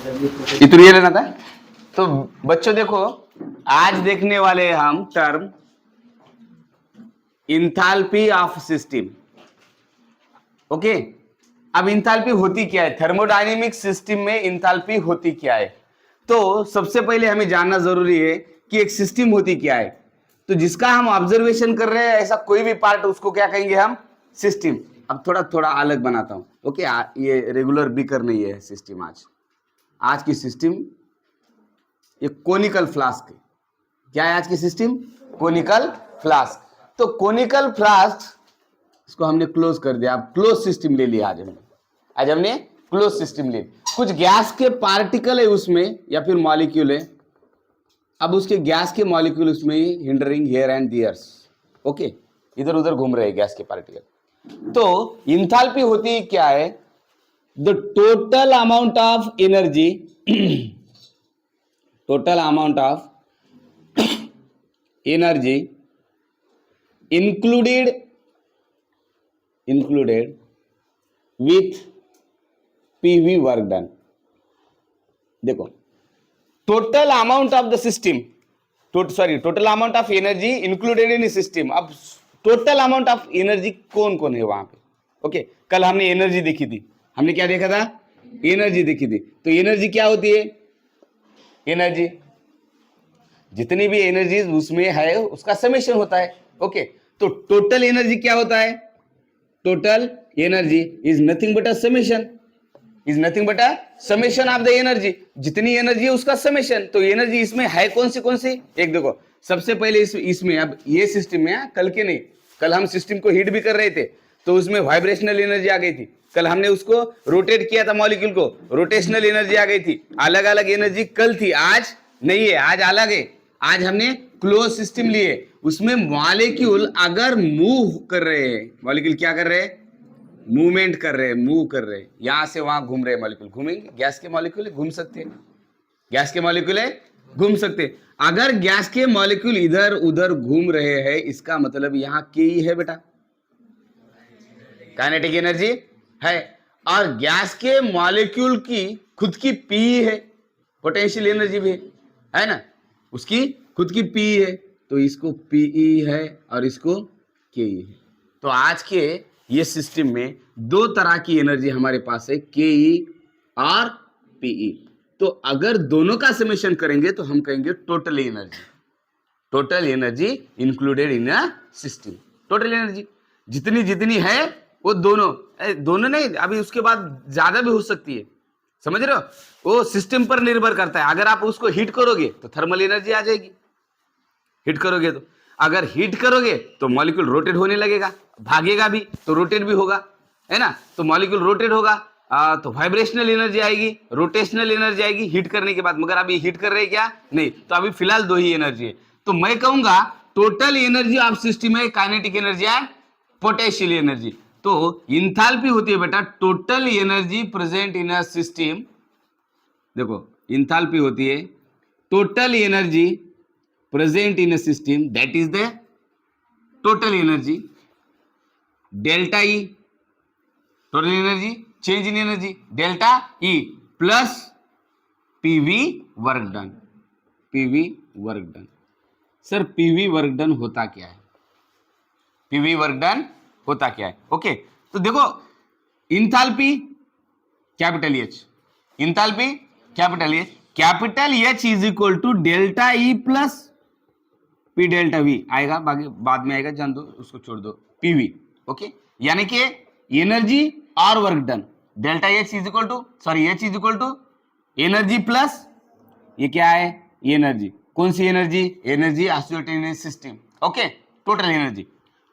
इतना ये लेना था। तो बच्चों देखो, आज देखने वाले हैं हम term enthalpy of system. Okay, अब इंथैल्पी होती क्या है, थर्मोडायनेमिक सिस्टम में इंथैल्पी होती क्या है। तो सबसे पहले हमें जानना जरूरी है कि एक सिस्टम होती क्या है। तो जिसका हम ऑब्जर्वेशन कर रहे हैं ऐसा कोई भी पार्ट, उसको क्या कहेंगे हम, सिस्टम। अब थोड़ा थोड़ा अलग बनाता हूं। ओके, ये रेगुलर बीकर नहीं है सिस्टम। आज की सिस्टम ये कोनिकल फ्लास्क है। क्या है आज की सिस्टम, कोनिकल फ्लास्क। तो कोनिकल फ्लास्क इसको हमने क्लोज कर दिया। अब क्लोज सिस्टम ले लिया आज हमने क्लोज सिस्टम ले। कुछ गैस के पार्टिकल है उसमें या फिर मॉलिक्यूल है। अब उसके गैस के मॉलिक्यूल उसमें hindering here and theirs. Okay, इधर उधर घूम रहे हैं गैस के पार्टिकल। तो इंथैल्पी होती क्या है, the total amount of energy total amount of energy included with PV work done। देखो, total amount of the system, total amount of energy included in system. अब टोटल अमाउंट ऑफ एनर्जी कौन कौन है वहां पे। ओके, कल हमने energy देखी थी। हमने क्या देखा था, एनर्जी देखी थी। तो एनर्जी क्या होती है, एनर्जी जितनी भी एनर्जी उसमें है उसका समेशन होता है। ओके, तो टोटल एनर्जी क्या होता है, total energy is nothing but a summation, is nothing but a summation of the energy. जितनी एनर्जी है उसका समेशन। तो एनर्जी इसमें है कौन सी, एक देखो सबसे पहले इसमें अब ये सिस्टम में, कल के नहीं, कल हम सिस्टम को हीट भी कर रहे थे तो उसमें वाइब्रेशनल एनर्जी आ गई थी। कल हमने उसको रोटेट किया था मॉलिक्यूल को, रोटेशनल एनर्जी आ गई थी। अलग अलग एनर्जी कल थी, आज नहीं है, आज अलग है। आज हमने क्लोज सिस्टम लिए, उसमें मॉलिक्यूल अगर मूव कर रहे हैं, मॉलिक्यूल क्या कर रहे हैं, मूवमेंट कर रहे हैं, मूव कर रहे हैं, यहां से वहां घूम रहे हैं मॉलिक्यूल, घूमेंगे। गैस के मॉलिक्यूल घूम सकते हैं, गैस के मॉलिक्यूल घूम सकते हैं। अगर गैस के मॉलिक्यूल इधर उधर घूम रहे हैं, इसका मतलब यहां के है बेटा, काइनेटिक एनर्जी है। और गैस के मॉलिक्यूल की खुद की पी है, पोटेंशियल एनर्जी भी है ना, उसकी खुद की पी है। तो इसको पीई है और इसको के है। तो आज के ये सिस्टम में दो तरह की एनर्जी हमारे पास है, के और पीई। तो अगर दोनों का समेशन करेंगे तो हम कहेंगे total energy, total energy included in a system. Total energy जितनी जितनी है वो दोनों नहीं, अभी उसके बाद ज्यादा भी हो सकती है, समझ रहे हो। वो सिस्टम पर निर्भर करता है। अगर आप उसको हीट करोगे तो थर्मल एनर्जी आ जाएगी, हीट करोगे तो। अगर हीट करोगे तो मॉलिक्यूल रोटेट होने लगेगा, भागेगा भी तो रोटेट भी होगा, है ना। तो मॉलिक्यूल रोटेट होगा तो वाइब्रेशनल एनर्जी आएगी, रोटेशनल एनर्जी आएगी हीट करने के बाद। मगर अभी हीट कर रहे हैं क्या, नहीं। तो अभी फिलहाल दो ही एनर्जी है। तो मैं कहूंगा टोटल एनर्जी ऑफ सिस्टम है kinetic energy and potential energy. तो इंथैल्पी होती है बेटा total energy present in a system. देखो, इंथैल्पी होती है total energy present in a system, that is the total energy, delta E, total energy, change in energy, delta E plus PV work done, PV work done। Sir PV work done होता क्या है, PV work done होता क्या है। Okay, तो देखो enthalpy capital H, enthalpy capital H, capital H is equal to delta E plus P delta V आएगा, बाकी बाद में आएगा, जान दो उसको, छोड़ दो, पीवी। ओके, यानी कि एनर्जी और work done, delta H is equal to, sorry H is equal to energy plus ये क्या है, एनर्जी। कौन सी energy, energy associated in system. Okay, total energy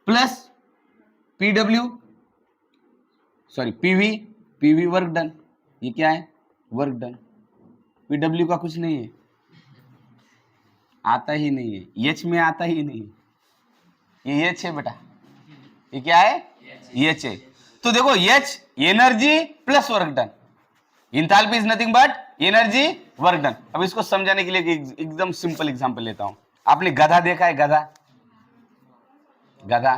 plus PW, sorry PV, PV work done. ये क्या है, work done. PW का कुछ नहीं है, आता ही नहीं है, एच में आता ही नहीं। ये एच है बेटा, ये क्या है, एच है। तो देखो H energy plus work done, enthalpy is nothing but energy work done. अब इसको समझाने के लिए एकदम सिंपल एग्जांपल लेता हूं। आपने गधा देखा है, गधा, गधा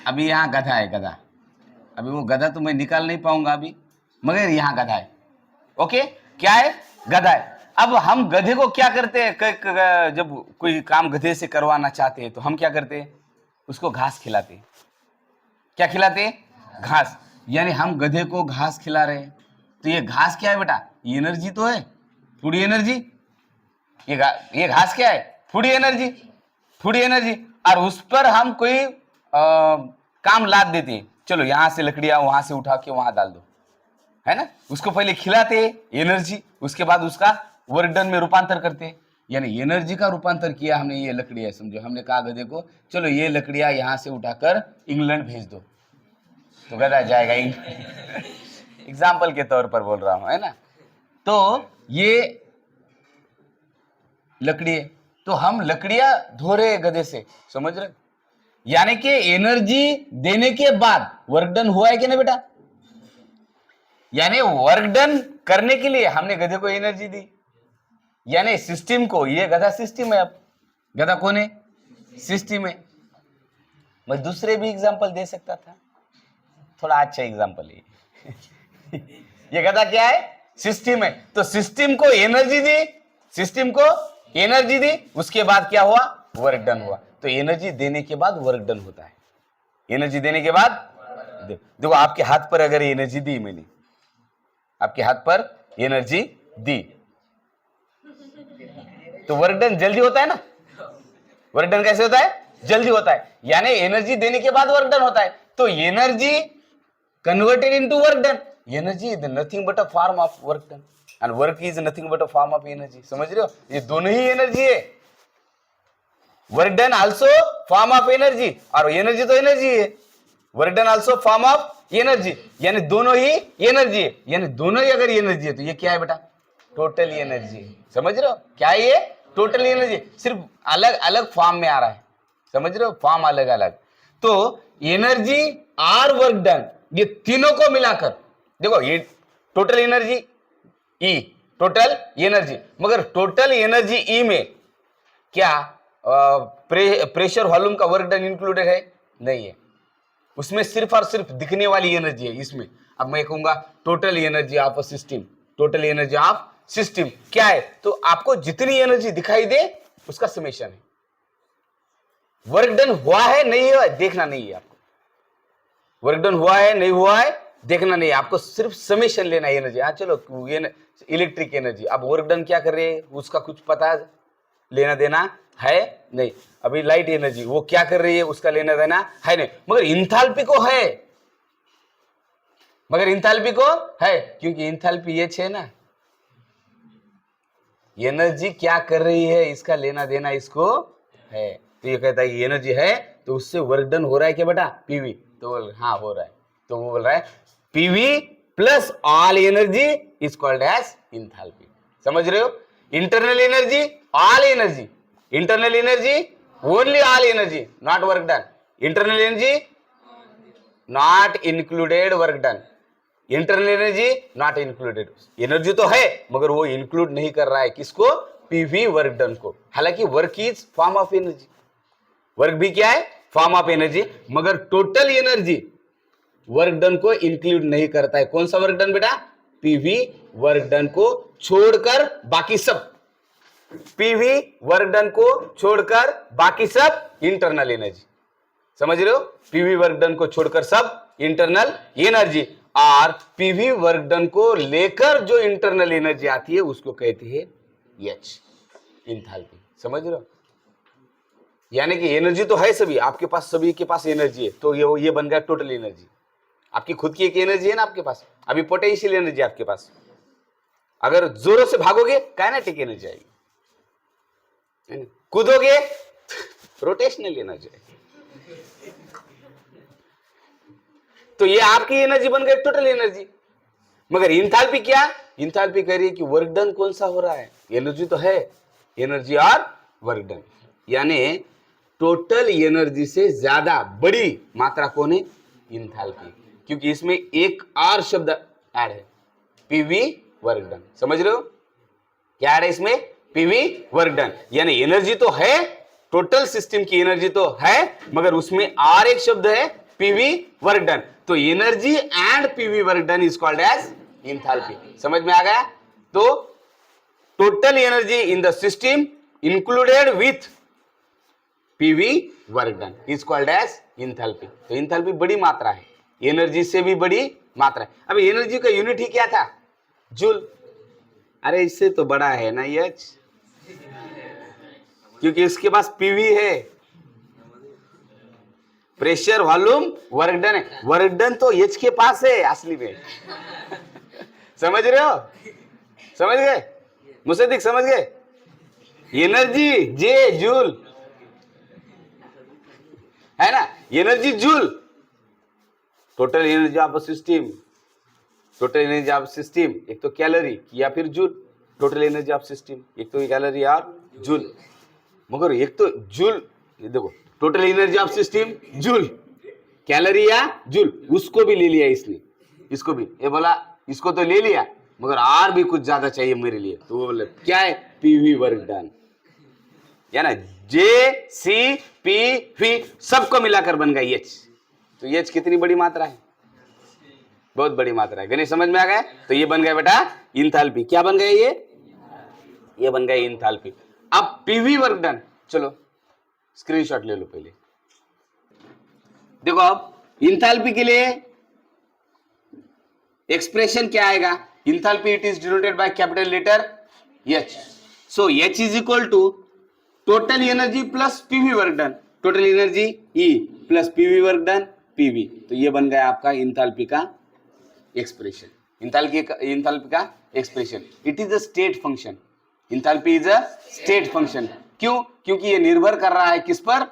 अभी यहाँ गधा है, गधा। अभी वो गधा तो मैं निकाल नहीं पाऊंगा अभी, मगर यहाँ गधा है। ओके, क्या है? गधा है। अब हम गधे को क्या करते हैं, जब कोई काम गधे से करवाना चाहते हैं तो हम क्या करते हैं? उसको घास खिलाते हैं। क्या खिलाते हैं? घास। यानी हम गधे को घास खिला रहे हैं। तो ये घास क्या है बेटा? एनर्जी तो है, फूड एनर्जी। ये घास क्या है? Food energy, food energy. और उस पर हम कोई काम लाद देते हैं, चलो यहां से लकड़ियां वहां से उठा के वहां डाल दो, है ना। उसको पहले खिलाते हैं एनर्जी, उसके बाद उसका वर्क डन में रूपांतर करते हैं। यानी एनर्जी का रूपांतर किया हमने। ये लकड़ियां समझो, हमने कहा गधे को चलो ये लकड़ियां यहां से उठाकर इंग्लैंड भेज दो, तो गधा जाएगा एग्जाम्पल के तौर पर बोल रहा हूं, है ना। तो ये लकड़ी है, तो हम लकड़ियां धो रहे गधे से, समझ रहे। यानी कि एनर्जी देने के बाद वर्क डन हुआ है कि नहीं बेटा? यानी वर्क डन करने के लिए हमने गधे को एनर्जी दी, यानी सिस्टम को। ये गधा सिस्टम है। अब गधा कौन है? सिस्टम है। मैं दूसरे भी एग्जांपल दे सकता था, थोड़ा अच्छा एग्जांपल है। ये गधा क्या है? सिस्टम है। तो सिस्टम को एनर्जी दी, सिस्टम को एनर्जी दी, उसके बाद क्या हुआ? वर्क डन हुआ। तो एनर्जी देने के बाद वर्क डन होता है। एनर्जी देने के बाद देखो आपके हाथ पर अगर एनर्जी दी मैंने, आपके हाथ पर एनर्जी दी, तो वर्क डन जल्दी होता है ना। वर्क डन कैसे होता है? जल्दी होता है। यानी एनर्जी देने के बाद वर्क डन होता है। तो energy converted into work done. Energy is nothing but a form of work done and work is nothing but a form of energy. समझ रहे हो? ये दोनों ही एनर्जी है। Work done also form of energy, और एनर्जी तो energy है। Work done also form of energy, यानी दोनों ही एनर्जी है। यानी दोनों ही अगर एनर्जी है तो ये क्या है बेटा? Total energy. समझ रहे हो? क्या है ये? Total energy. सिर्फ अलग अलग फॉर्म में आ रहा है, समझ रहे हो? फॉर्म अलग अलग। तो एनर्जी और वर्क डन, ये तीनों को मिलाकर देखो, ये टोटल एनर्जी ई, टोटल एनर्जी। मगर टोटल एनर्जी ई में क्या प्रेशर वॉल्यूम का वर्क डन इंक्लूडेड है? नहीं है। उसमें सिर्फ और सिर्फ दिखने वाली एनर्जी है इसमें। अब मैं कहूंगा total energy of a system, total energy of system क्या है? तो आपको जितनी एनर्जी दिखाई दे उसका समेशन है। वर्क डन हुआ है नहीं हुआ देखना नहीं है आपको। वर्क डन हुआ है नहीं हुआ है देखना नहीं है आपको, सिर्फ समेशन लेना है एनर्जी। हाँ चलो, ये इलेक्ट्रिक एनर्जी, अब वर्क डन क्या कर रहे हैं उसका कुछ पता लेना देना है नहीं। अभी लाइट एनर्जी वो क्या कर रही है उसका लेना देना है नहीं, मगर इंथैल्पी को है। मगर इंथैल्पी को है, क्योंकि इंथैल्पी ये है ना, एनर्जी क्या कर रही है इसका लेना देना इसको है। तो ये कहता है एनर्जी है तो उससे वर्क डन हो रहा है क्या बेटा? पीवी। तो हाँ हो रहा है। तो वो बोल रहा है PV plus all energy is called as enthalpy. समझ रहे हो? Internal energy, all energy. Internal energy only all energy, not work done. Internal energy not included work done. Internal energy not included. Energy तो है मगर वो include नहीं कर रहा है किसको? पीवी वर्क डन को। हालांकि work is form of energy, work भी क्या है? फॉर्म ऑफ एनर्जी, मगर टोटल एनर्जी वर्क डन को इंक्लूड नहीं करता है। कौन सा वर्क डन बेटा? पीवी वर्क डन को छोड़कर बाकी सब। पीवी वर्क डन को छोड़कर बाकी सब इंटरनल एनर्जी। समझ रहे हो? पीवी वर्क डन को छोड़कर सब इंटरनल एनर्जी, और पीवी वर्क डन को लेकर जो इंटरनल एनर्जी आती है उसको कहते हैं एच, इंथैल्पी। समझ रहे हो? यानी कि एनर्जी तो है सभी आपके पास, सभी के पास एनर्जी है। तो ये बन गया टोटल एनर्जी। आपकी खुद की एक एनर्जी है ना आपके पास। अभी पोटेंशियल एनर्जी आपके पास, अगर जोरों से भागोगे काइनेटिक एनर्जी आएगी, कूदोगे रोटेशनल एनर्जी आएगी। तो ये आपकी एनर्जी बन गई टोटल एनर्जी। मगर इंथैल्पी क्या? इंथैल्पी कह रही है कि वर्क डन कौन सा हो रहा है? एनर्जी तो है, एनर्जी और वर्क डन। यानी टोटल एनर्जी से ज्यादा बड़ी मात्रा कौन है? इंथैल्पी, क्योंकि इसमें एक और शब्द ऐड है, पीवी वर्क डन। समझ रहे हो? क्या ऐड है इसमें? PV work done. यानी एनर्जी तो है, टोटल सिस्टम की एनर्जी तो है, मगर उसमें और एक शब्द है पीवी वर्क डन। तो energy and PV work done is called as enthalpy. समझ में आ गया? तो total energy in the system included with PV work done is called as enthalpy. तो इंथैल्पी बड़ी मात्रा है, एनर्जी से भी बड़ी मात्रा है। अब एनर्जी का यूनिट ही क्या था? जूल। अरे इससे तो बड़ा है ना एच, क्योंकि इसके पास पीवी है, प्रेशर वॉल्यूम वर्क डन है। वर्क डन तो एच के पास है असली में। समझ रहे हो? समझ गए मुसद्दिक? समझ गए? एनर्जी जे जूल है ना, energy joule. Total energy of system, total energy of system एक तो कैलोरी या फिर joule. Total energy of system एक तो कैलोरी और जूल, मगर एक तो जूल। देखो total energy of system joule, calorie या जूल, उसको भी ले लिया इसने, इसको भी। ये बोला इसको तो ले लिया मगर और भी कुछ ज्यादा चाहिए मेरे लिए, तो वो बोले क्या है? पीवी वर्क डन, या ना जे सी पी वी सबको मिलाकर बन गया एच। तो एच कितनी बड़ी मात्रा है? बहुत बड़ी मात्रा है। गणेश समझ में आ गया? तो ये बन गया बेटा इंथैल्पी। क्या बन गया? ये बन गया इंथैल्पी। अब पीवी वर्क डन, चलो स्क्रीनशॉट ले लो पहले। देखो अब इंथैल्पी के लिए एक्सप्रेशन क्या आएगा? Enthalpy it is denoted by capital letter H. So H is equal to total energy plus PV work done. Total energy E plus PV work done PV. तो ये बन गया आपका इंथैल्पी का एक्सप्रेशन। इंथैल्पी का expression it is a state function. Enthalpy is a state function. क्यों? क्योंकि ये निर्भर कर रहा है किस पर?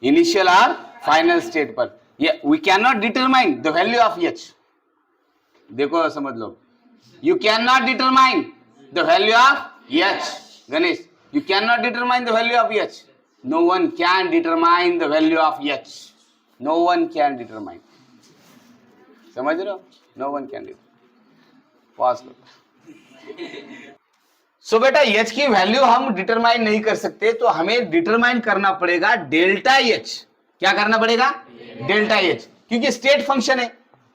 इनिशियल और फाइनल स्टेट पर। ये we can not determine the value of H. देखो समझ लो, you can not determine the value of H. Ganesh, you cannot determine the value of h. No one can determine the value of h. No one can determine. समझ रहे हो? No one can determine. Pause करो। सो बेटा h की value हम determine नहीं कर सकते, तो हमें डिटरमाइन करना पड़ेगा डेल्टा h। क्या करना पड़ेगा? डेल्टा h, क्योंकि स्टेट फंक्शन है।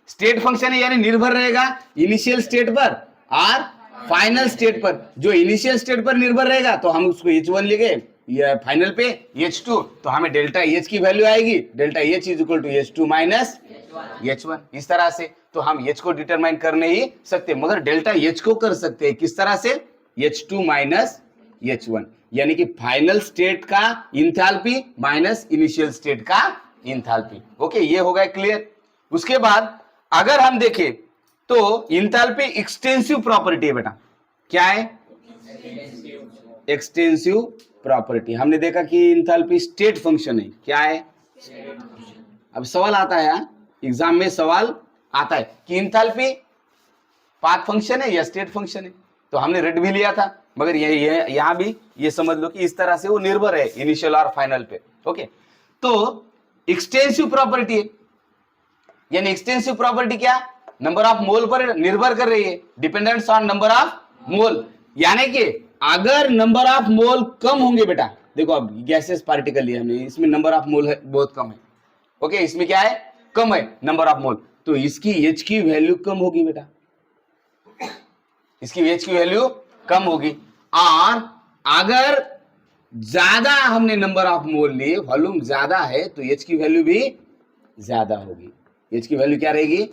स्टेट फंक्शन है यानी निर्भर रहेगा इनिशियल स्टेट पर और फाइनल स्टेट पर। जो इनिशियल स्टेट पर निर्भर रहेगा तो हम उसको h1 लेंगे, या फाइनल पे h2, तो हमें डेल्टा h की वैल्यू आएगी delta h is equal to h2 minus h1। इस तरह से तो हम h को डिटरमाइन कर नहीं सकते, मगर डेल्टा h को कर सकते हैं। किस तरह से? h2 माइनस h1, यानी कि फाइनल स्टेट का इंथैल्पी माइनस इनिशियल स्टेट का इंथैल्पी। ओके, ये हो गया क्लियर। उसके बाद अगर हम देखें तो इंथैल्पी एक्सटेंसिव प्रॉपर्टी है बेटा। क्या है? Extensive property. हमने देखा कि इंथैल्पी स्टेट फंक्शन है। क्या है? अब सवाल आता है, एग्जाम में सवाल आता है कि इंथैल्पी पाथ फंक्शन है या स्टेट फंक्शन है। तो हमने रेड भी लिया था, मगर यहां भी ये समझ लो कि इस तरह से वो निर्भर है इनिशियल और फाइनल पे। ओके, तो एक्सटेंसिव प्रॉपर्टी है, यानी एक्सटेंसिव प्रॉपर्टी क्या? नंबर ऑफ मोल पर निर्भर कर रही है, dependence on number of mole. यानी कि अगर नंबर ऑफ मोल कम होंगे बेटा, देखो अब गैसेस पार्टिकल लिया हमने, इसमें नंबर ऑफ मोल है बहुत कम है। ओके, इसमें क्या है? कम है नंबर ऑफ मोल, तो इसकी एच की वैल्यू कम होगी बेटा, इसकी एच की वैल्यू कम होगी। और अगर ज्यादा हमने नंबर ऑफ मोल लिए, वॉल्यूम ज्यादा है, तो एच की वैल्यू भी ज्यादा होगी। एच की वैल्यू क्या रहेगी?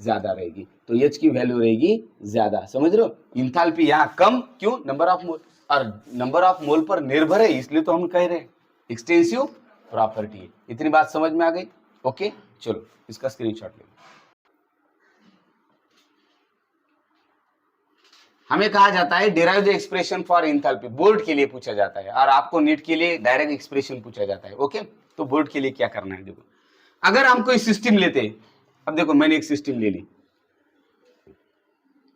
ज्यादा रहेगी। तो एच की वैल्यू रहेगी ज्यादा। समझ रहे हो? इंथैल्पी यहां कम, क्यों? नंबर ऑफ मोल, और नंबर ऑफ मोल पर निर्भर है, इसलिए तो हम कह रहे हैं एक्सटेंसिव प्रॉपर्टी है। इतनी बात समझ में आ गई? ओके, चलो इसका स्क्रीनशॉट ले लो। हमें कहा जाता है derive the expression for enthalpy. Board के लिए पूछा जाता है, और आपको नीट के लिए डायरेक्ट एक्सप्रेशन पूछा जाता है। ओके, तो बोर्ड के लिए क्या करना है? देखो, अगर हम कोई सिस्टम लेते हैं, अब देखो मैंने एक सिस्टम ले ली,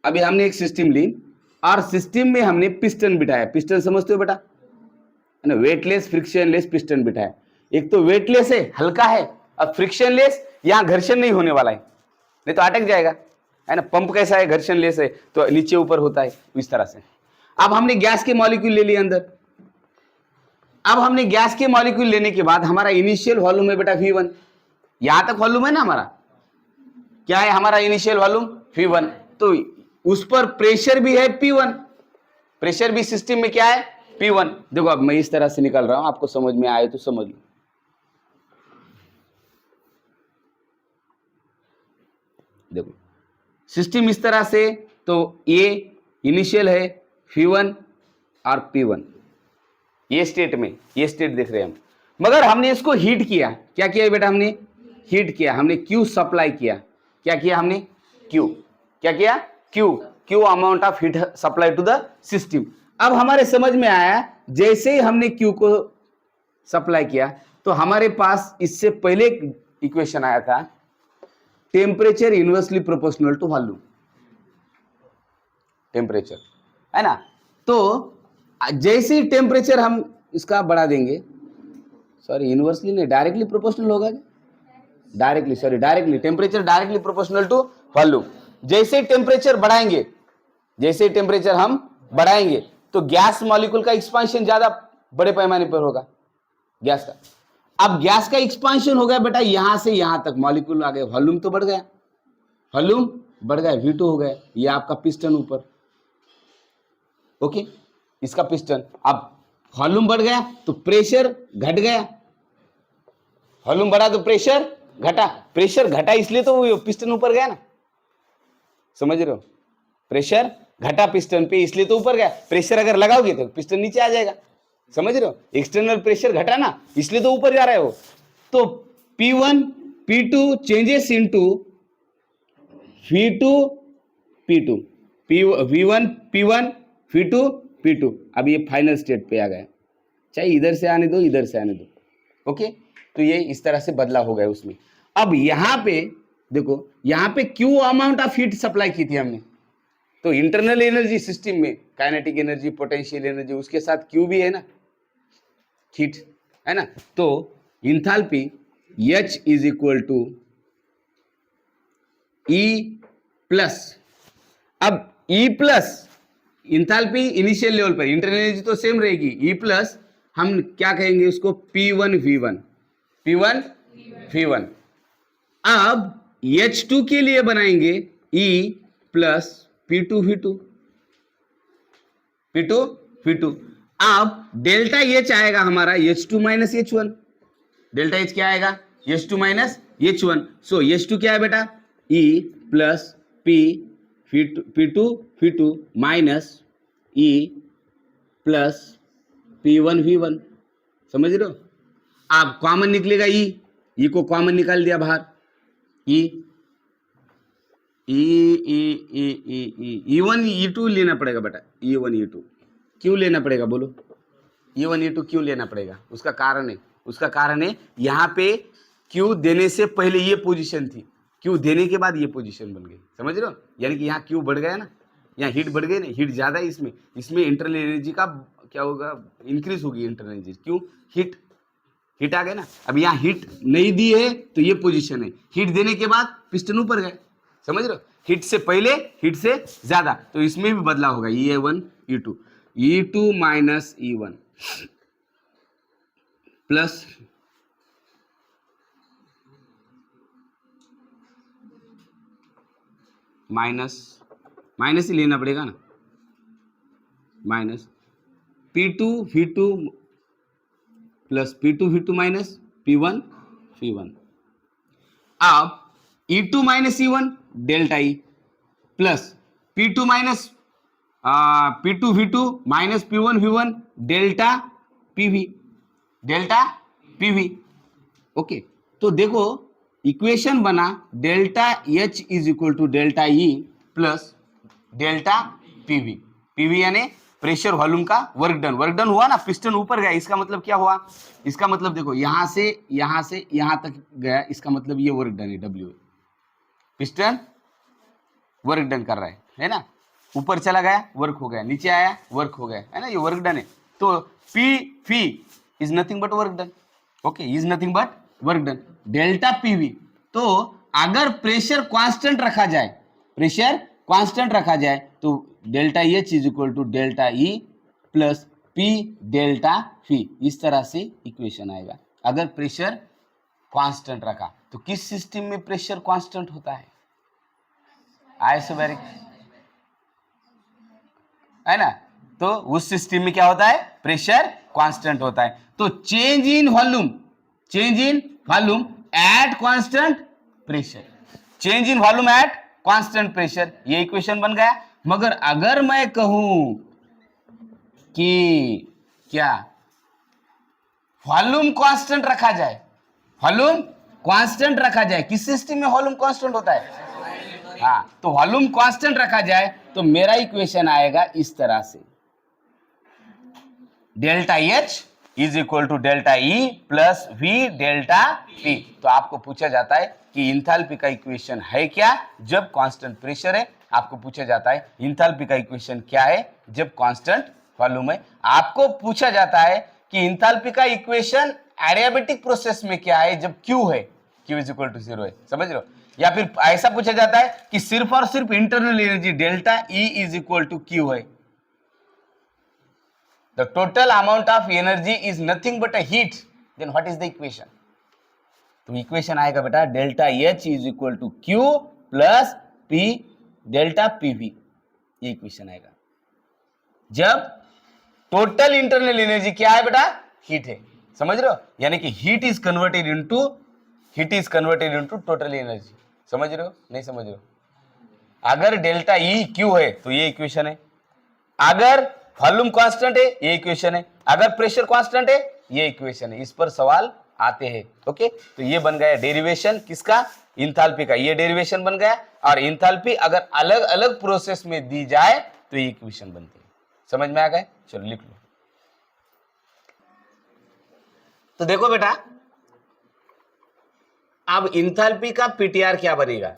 अभी हमने एक सिस्टम ली और सिस्टम में हमने पिस्टन बिठाया। पिस्टन समझते हो बेटा? है ना, वेटलेस फ्रिक्शनलेस पिस्टन बिठाया। एक तो वेटलेस है, हल्का है, अब फ्रिक्शनलेस, यहां घर्षण नहीं होने वाला है, नहीं तो अटक जाएगा, है ना। पंप कैसा है? घर्षणलेस है, तो नीचे ऊपर होता है, इस तरह से। अब हमने गैस के मॉलिक्यूल ले लिए अंदर। अब हमने गैस के मॉलिक्यूल लेने के बाद हमारा इनिशियल वॉल्यूम है बेटा V1, यहां तक वॉल्यूम है ना हमारा, क्या है हमारा इनिशियल वॉल्यूम V1, तो उस पर प्रेशर भी है P1, प्रेशर भी सिस्टम में क्या है P1। देखो अब मैं इस तरह से निकाल रहा हूं, आपको समझ में आए तो समझ लो। देखो सिस्टम इस तरह से, तो ये इनिशियल है V1 और P1, ये स्टेट में, ये स्टेट देख रहे हैं हम, मगर हमने इसको हीट किया। क्या किया बेटा, हमने हीट किया, हमने Q सप्लाई किया। क्या किया हमने, Q, क्या किया, Q amount of heat supply to the system. अब हमारे समझ में आया, जैसे ही हमने Q को सप्लाई किया तो हमारे पास इससे पहले इक्वेशन आया था, temperature inversely proportional to volume, temperature है ना। तो जैसे ही टेम्परेचर हम इसका बढ़ा देंगे, सॉरी इनवर्सली नहीं, डायरेक्टली प्रोपोर्शनल होगा, directly temperature directly proportional to volume. जैसे टेम्परेचर बढ़ाएंगे, जैसे टेम्परेचर हम बढ़ाएंगे तो गैस मॉलिक्यूल का एक्सपांशन ज्यादा बड़े पैमाने पर होगा, गैस का। अब गैस का एक्सपांशन हो गया बेटा, यहां से यहां तक मॉलिक्यूल आ गए, वॉल्यूम तो बढ़ गया, वॉल्यूम बढ़ गया, V2 हो गया, ये आपका पिस्टन ऊपर, ओके, इसका पिस्टन। अब वॉल्यूम बढ़ गया तो प्रेशर घट गया, वॉल्यूम बढ़ा तो प्रेशर घटा, प्रेशर घटा इसलिए तो वो पिस्टन ऊपर गया ना, समझ रहे हो, प्रेशर घटा पिस्टन पे इसलिए तो ऊपर गया, प्रेशर अगर लगाओगे तो पिस्टन नीचे आ जाएगा, समझ रहे हो, एक्सटर्नल प्रेशर घटा ना, इसलिए तो ऊपर जा रहा है वो। तो P1 P2 changes into V2 P2, V1 P1 V2 P2। अब ये फाइनल स्टेट पे आ गया, चाहे इधर से आने दो, इधर से आने दो, ओके। तो ये इस तरह से बदला हो गया उसमें। अब यहां पे देखो, यहां पे Q amount of heat supply की थी हमने, तो इंटरनल एनर्जी सिस्टम में काइनेटिक एनर्जी, पोटेंशियल एनर्जी, उसके साथ Q भी है ना, हीट है ना। तो enthalpy H is equal to E plus, अब E plus enthalpy initial level पर, इंटरनल एनर्जी तो सेम रहेगी, E प्लस हम क्या कहेंगे उसको, P1 V1, P1 V1। अब H2 के लिए बनाएंगे E plus P2 V2, P2 V2। अब डेल्टा H आएगा हमारा H2 minus H1, delta H क्या आएगा, H2 माइनस H1। सो H2 क्या है बेटा, E plus P2 V2 minus E plus P1 V1, समझ रहे हो। अब कॉमन निकलेगा E को कॉमन निकाल दिया बाहर, E1 E2 लेना पड़ेगा बेटा, E1 E2 क्यों लेना पड़ेगा बोलो, E1 E2 क्यों लेना पड़ेगा, उसका कारण है यहाँ पे Q देने से पहले ये पोजीशन थी, Q देने के बाद ये पोजीशन बन गई, समझ रहे हो, यानी कि यहाँ Q बढ़ गया ना, यहाँ हीट बढ़ गई ना, हीट ज्यादा है इसमें इंटरनल एनर्जी का क्या होगा, इंक्रीज होगी इंटरनल एनर्जी, क्यों, हीट आ गए ना। अब यहाँ हीट नहीं दी है तो ये पोजीशन है, हीट देने के बाद पिस्टन ऊपर गए, समझ रहे हो, हीट से पहले हीट से ज्यादा, तो इसमें भी बदलाव होगा, E1 E2 minus E1 plus minus ही लेना पड़ेगा ना, minus P2 V2 plus P2 V2 minus P1 V1। अब E2 minus E1 delta E plus P2 minus P2 V2 minus P1 V1 delta PV, okay. तो देखो equation बना, delta H is equal to delta E plus delta PV यानी pressure volume का work done हुआ ना, piston ऊपर गया, इसका मतलब क्या हुआ, इसका मतलब देखो यहां से यहां तक गया, इसका मतलब ये वर्क डन है, W, पिस्टन वर्क डन कर रहा है ना, ऊपर चला गया वर्क हो गया, नीचे आया वर्क हो गया, है ना, ये वर्क डन है। तो P is nothing but work done, okay, is nothing but work done, delta PV। तो अगर प्रेशर कांस्टेंट रखा जाए तो delta H is equal to delta E plus P delta V, इस तरह से इक्वेशन आएगा अगर प्रेशर कांस्टेंट रखा। तो किस सिस्टम में प्रेशर कांस्टेंट होता है? आइसोबैरिक, है ना। तो उस सिस्टम में क्या होता है? प्रेशर कांस्टेंट होता है। तो change in volume at constant pressure, change in volume at constant pressure, ये इक्वेशन बन गया। मगर अगर मैं कहूं कि क्या वॉल्यूम कांस्टेंट रखा जाए, वॉल्यूम कांस्टेंट रखा जाए, किस सिस्टम में वॉल्यूम कांस्टेंट होता है? हाँ, तो वॉल्यूम कांस्टेंट रखा जाए तो मेरा इक्वेशन आएगा इस तरह से, delta H is equal to delta E plus V delta P. तो आपको पूछा जाता है कि इंथैल्पी का इक्वेशन है क्या जब कांस्टेंट प्रेशर है, आपको पूछा जाता है इंथैल्पी का इक्वेशन क्या है जब कांस्टेंट वॉल्यूम है, आपको पूछा जाता है कि इंथैल्पी का इक्वेशन एडियाबेटिक प्रोसेस में क्या है जब Q है, Q इज इक्वल टू 0 है, समझ रहे हो। या फिर ऐसा पूछा जाता है कि सिर्फ और सिर्फ internal energy delta E is equal to Q है, the total amount of energy is nothing but a heat, then what is the equation? तो इक्वेशन आएगा बेटा delta H is equal to Q plus P delta PV, ये equation आएगा जब total internal energy क्या है बेटा? हीट है, समझ रहे हो। यानी कि heat is converted into total energy, समझ रहे हो नहीं समझ रहे हो। अगर डेल्टा E Q है तो ये इक्वेशन है, अगर वॉल्यूम कांस्टेंट है ये इक्वेशन है, अगर प्रेशर कांस्टेंट है ये इक्वेशन है। इस पर सवाल आते हैं। ओके, तो ये बन गया डेरिवेशन किसका? इंथैल्पी का, ये डेरिवेशन बन गया। और इंथैल्पी अगर अलग अलग प्रोसेस में दी जाए तो ये इक्वेशन बनती है। समझ में आ गए? चलो लिख लो। तो देखो बेटा, अब इंथैल्पी का पीटीआर क्या बनेगा?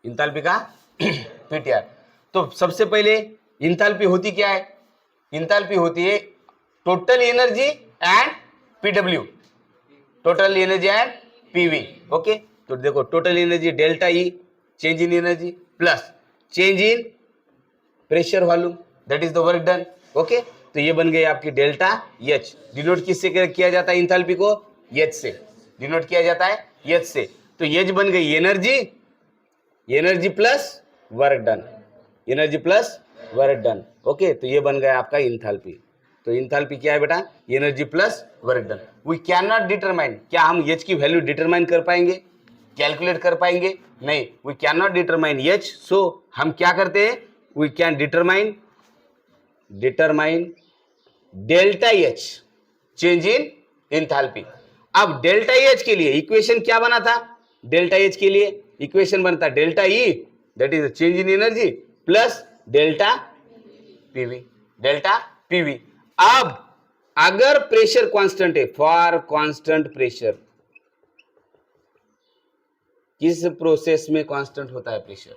इंथैल्पी का पीटीआर, तो सबसे पहले इंथैल्पी होती क्या है? इंथैल्पी होती है total energy and PW, total energy and PV. Okay, तो देखो total energy delta E, change in energy plus change in pressure volume, that is the work done. Okay, तो ये बन गई आपकी डेल्टा एच। डिनोट किससे किया जाता है? इंथैल्पी को एच से डिनोट किया जाता है, एच से। तो एच बन गई energy plus work done, energy plus work done. Okay, तो ये बन गया आपका इंथैल्पी। तो इंथैल्पी क्या है बेटा? Energy plus work done. We can not determine, क्या हम एच की वैल्यू डिटरमाइन कर पाएंगे, कैलकुलेट कर पाएंगे? नहीं, we can not determine H. So हम क्या करते हैं? We can determine delta H, change in enthalpy. अब डेल्टा एच के लिए इक्वेशन क्या बना था? डेल्टा एच के लिए इक्वेशन बनता delta E, that is change in energy plus delta PV, delta PV. अब अगर प्रेशर कांस्टेंट है, फॉर कांस्टेंट प्रेशर, किस प्रोसेस में कांस्टेंट होता है प्रेशर?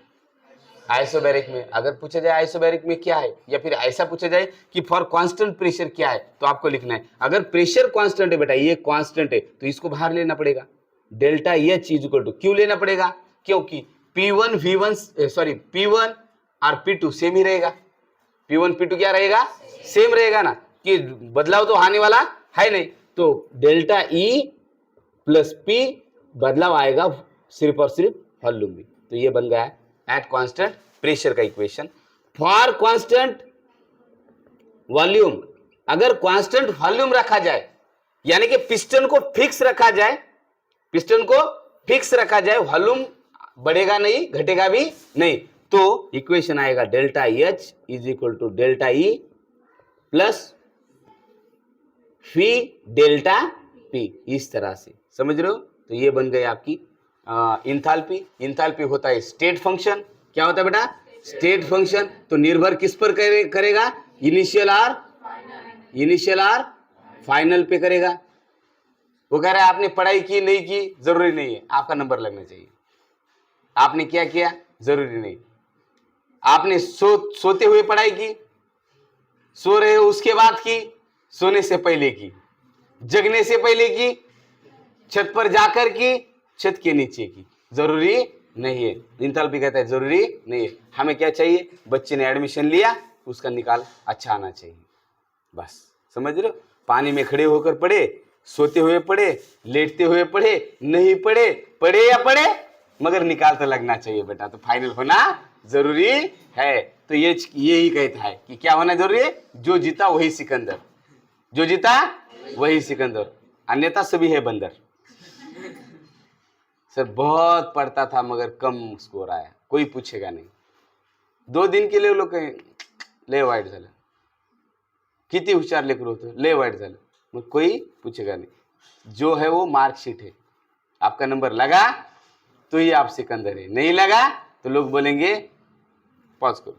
आइसोबैरिक में। अगर पूछा जाए आइसोबैरिक में क्या है, या फिर ऐसा पूछा जाए कि फॉर कांस्टेंट प्रेशर क्या है, तो आपको लिखना है अगर प्रेशर कांस्टेंट है बेटा, ये कांस्टेंट है, तो इसको बाहर लेना पड़ेगा, delta H is equal to, क्यों लेना पड़ेगा? क्योंकि P1 और P2 सेम ही रहेगा। P1 P2 क्या रहेगा? सेम रहेगा ना, कि बदलाव तो आने वाला है नहीं। तो डेल्टा E प्लस P बदलाव आएगा सिर्फ और सिर्फ वॉल्यूम में। तो ये बन गया एट कांस्टेंट प्रेशर का इक्वेशन। फॉर कांस्टेंट वॉल्यूम, अगर कांस्टेंट वॉल्यूम रखा जाए, यानी कि पिस्टन को फिक्स रखा जाए, वॉल्यूम बढ़ेगा नहीं, घटेगा भी नहीं, तो इक्वेशन आएगा delta H is equal to delta E plus P delta P, इस तरह से, समझ रहे हो। तो ये बन गई आपकी इंथैल्पी। इंथैल्पी होता है स्टेट फंक्शन। क्या होता है बेटा? State function. तो निर्भर किस पर करेगा? इनिशियल और फाइनल पे करेगा। वो कह रहा है आपने पढ़ाई की नहीं की, जरूरी नहीं है, आपका नंबर लगना चाहिए। आपने क्या किया जरूरी नहीं, आपने सोते हुए पढ़ाई की, सो रहे हो उसके बाद की, सोने से पहले की, जगने से पहले की, छत पर जाकर की, छत के नीचे की, जरूरी नहीं है। इंथैल्पी कहता है जरूरी नहीं है। हमें क्या चाहिए? बच्चे ने एडमिशन लिया, उसका निकाल अच्छा आना चाहिए, बस, समझ रहे हो। पानी में खड़े होकर पढ़े, सोते हुए पढ़े, लेटते हुए पढ़े, नहीं पढ़े, पढ़े या पढ़े मगर निकाल तो लगना चाहिए बेटा, तो फाइनल होना जरूरी है। तो यही कहता है कि क्या होना जरूरी है, जो जीता वही सिकंदर, जो जीता वही सिकंदर, अन्यथा सभी है बंदर। सर बहुत पढ़ता था मगर कम स्कोर आया, कोई पूछेगा नहीं। 2 दिन के लिए लोग कहें लय वाईट झालं, किती हुशार लेकर होतं, लय वाईट झालं, मग कोई पूछेगा नहीं। जो है वो मार्कशीट है, आपका नंबर लगा तो ही आप सिकंदर है, नहीं लगा तो लोग बोलेंगे पॉज करो।